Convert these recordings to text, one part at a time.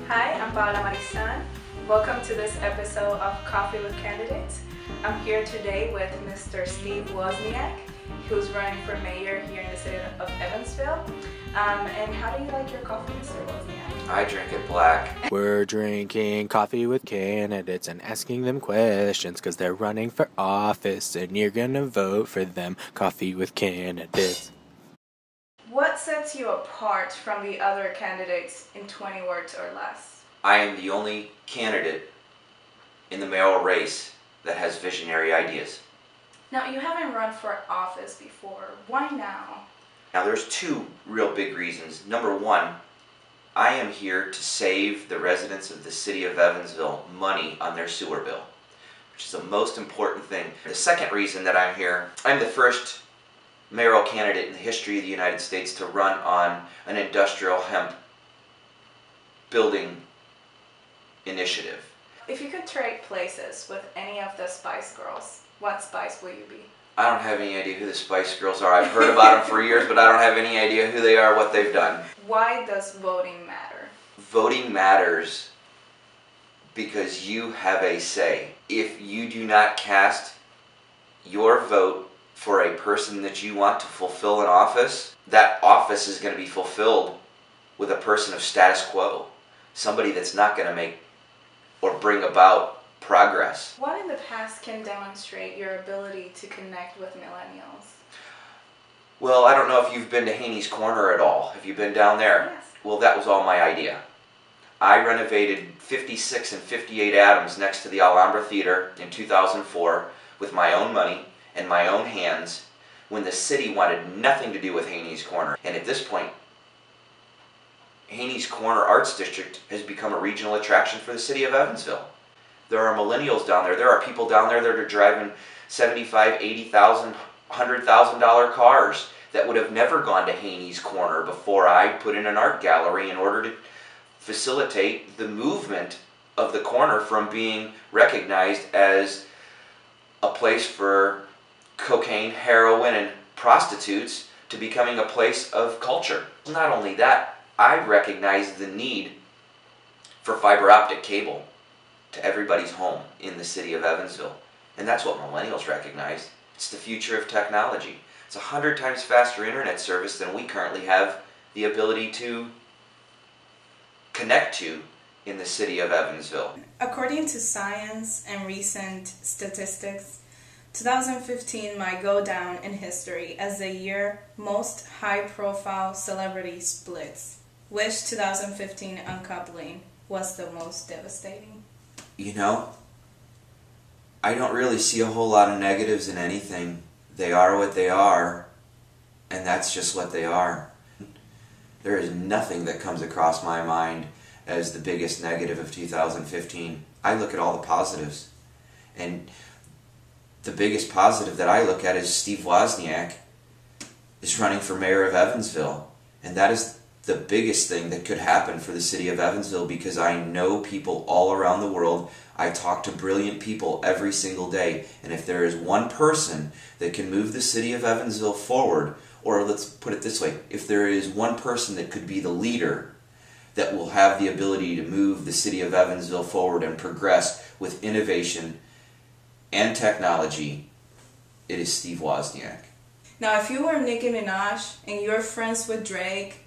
Hi, I'm Paula Marisan. Welcome to this episode of Coffee with Candidates. I'm here today with Mr. Steve Wozniak, who's running for mayor here in the city of Evansville. And how do you like your coffee, Mr. Wozniak? I drink it black. We're drinking coffee with candidates and asking them questions because they're running for office and you're gonna vote for them. Coffee with candidates. What sets you apart from the other candidates in 20 words or less? I am the only candidate in the mayoral race that has visionary ideas. Now, you haven't run for office before. Why now? Now there's two real big reasons. Number one, I am here to save the residents of the city of Evansville money on their sewer bill, which is the most important thing. The second reason that I'm here, I'm the first mayoral candidate in the history of the United States to run on an industrial hemp building initiative. If you could trade places with any of the Spice Girls, what Spice will you be? I don't have any idea who the Spice Girls are. I've heard about them for years, but I don't have any idea who they are, what they've done. Why does voting matter? Voting matters because you have a say. If you do not cast your vote for a person that you want to fulfill an office, that office is going to be fulfilled with a person of status quo. Somebody that's not going to make or bring about progress. What in the past can demonstrate your ability to connect with millennials? Well, I don't know if you've been to Haney's Corner at all. Have you been down there? Yes. Well, that was all my idea. I renovated 56 and 58 Adams next to the Alhambra Theater in 2004 with my own money and my own hands when the city wanted nothing to do with Haney's Corner. And at this point, Haney's Corner Arts District has become a regional attraction for the city of Evansville. There are millennials down there. There are people down there that are driving $75,000, $80,000, $100,000 cars that would have never gone to Haney's Corner before I put in an art gallery in order to facilitate the movement of the corner from being recognized as a place for cocaine, heroin, and prostitutes to becoming a place of culture. Not only that, I recognize the need for fiber optic cable to everybody's home in the city of Evansville. And that's what millennials recognize. It's the future of technology. It's 100 times faster internet service than we currently have the ability to connect to in the city of Evansville. According to science and recent statistics, 2015 might go down in history as the year most high-profile celebrity splits. Which 2015 uncoupling was the most devastating? You know, I don't really see a whole lot of negatives in anything. They are what they are, and that's just what they are. There is nothing that comes across my mind as the biggest negative of 2015. I look at all the positives, and the biggest positive that I look at is Steve Wozniak is running for mayor of Evansville, and that is the biggest thing that could happen for the city of Evansville because I know people all around the world. I talk to brilliant people every single day, and if there is one person that can move the city of Evansville forward, or let's put it this way, if there is one person that could be the leader that will have the ability to move the city of Evansville forward and progress with innovation and technology, it is Steve Wozniak. Now, if you were Nicki Minaj and you're friends with Drake,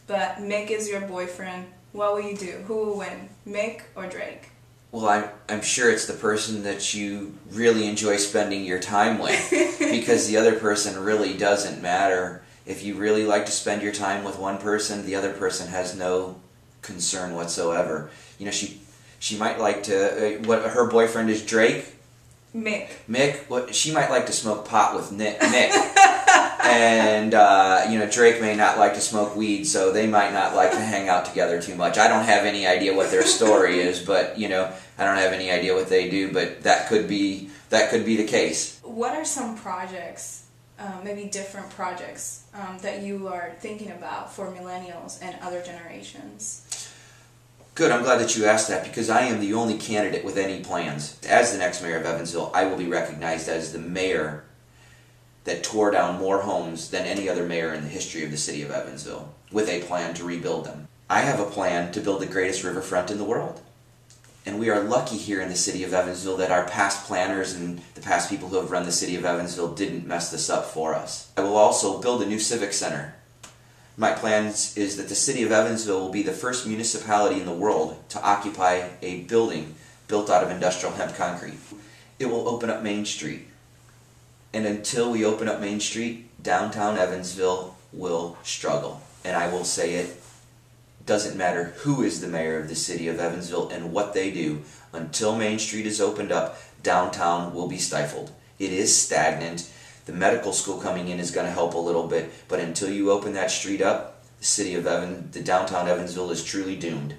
but Mick is your boyfriend, what will you do? Who will win, Mick or Drake? Well, I'm sure it's the person that you really enjoy spending your time with because the other person really doesn't matter. If you really like to spend your time with one person, the other person has no concern whatsoever. You know, she might like to, what her boyfriend is Drake? Mick, well, she might like to smoke pot with Mick. And, you know, Drake may not like to smoke weed, so they might not like to hang out together too much. I don't have any idea what their story is, but, you know, I don't have any idea what they do, but that could be the case. What are some projects, maybe different projects, that you are thinking about for millennials and other generations? Good, I'm glad that you asked that because I am the only candidate with any plans. As the next mayor of Evansville, I will be recognized as the mayor that tore down more homes than any other mayor in the history of the city of Evansville with a plan to rebuild them. I have a plan to build the greatest riverfront in the world. And we are lucky here in the city of Evansville that our past planners and the past people who have run the city of Evansville didn't mess this up for us. I will also build a new civic center. My plan is that the city of Evansville will be the first municipality in the world to occupy a building built out of industrial hemp concrete. It will open up Main Street. And until we open up Main Street, downtown Evansville will struggle. And I will say it. Doesn't matter who is the mayor of the city of Evansville and what they do, until Main Street is opened up, downtown will be stifled. It is stagnant. The medical school coming in is going to help a little bit, but until you open that street up, the downtown Evansville is truly doomed.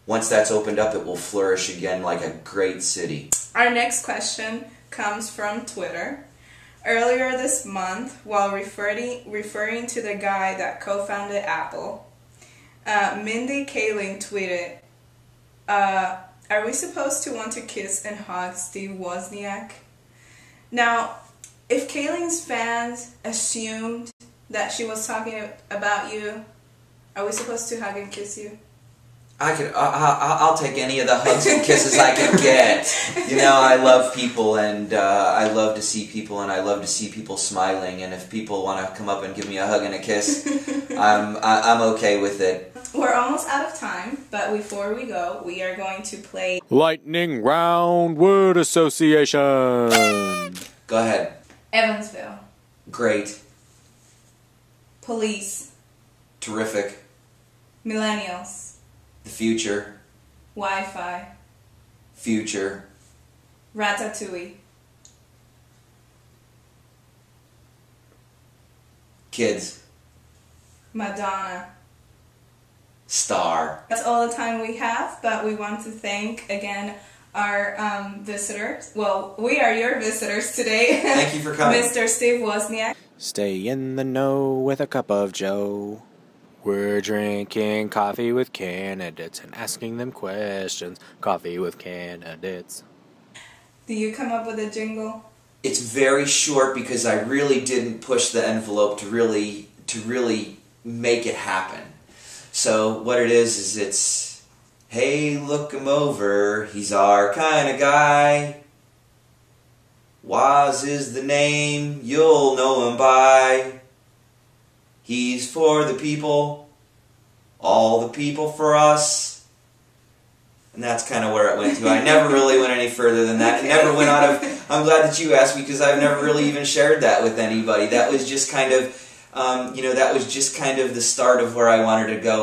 Once that's opened up, it will flourish again like a great city. Our next question comes from Twitter. Earlier this month, while referring to the guy that co-founded Apple, Mindy Kaling tweeted, are we supposed to want to kiss and hug Steve Wozniak? Now, if Kaling's fans assumed that she was talking about you, are we supposed to hug and kiss you? I'll take any of the hugs and kisses I can get. You know, I love people, and I love to see people, and I love to see people smiling. And if people want to come up and give me a hug and a kiss, I'm okay with it. We're almost out of time, but before we go, we are going to play Lightning Round Word Association. Go ahead. Evansville. Great. Police. Terrific. Millennials. The future. Wi-Fi. Future. Ratatouille. Kids. Madonna. Star. That's all the time we have, but we want to thank again our visitors. Well, we are your visitors today. Thank you for coming. Mr. Steve Wozniak. Stay in the know with a cup of joe. We're drinking coffee with candidates and asking them questions. Coffee with candidates. Do you come up with a jingle? It's very short because I really didn't push the envelope to really make it happen. So what it is it's, hey, look him over, he's our kind of guy. Woz is the name, you'll know him by. He's for the people, all the people for us. And that's kind of where it went to. I never really went any further than that. It never went out of, I'm glad that you asked me because I've never really even shared that with anybody. That was just kind of, that was just kind of the start of where I wanted to go.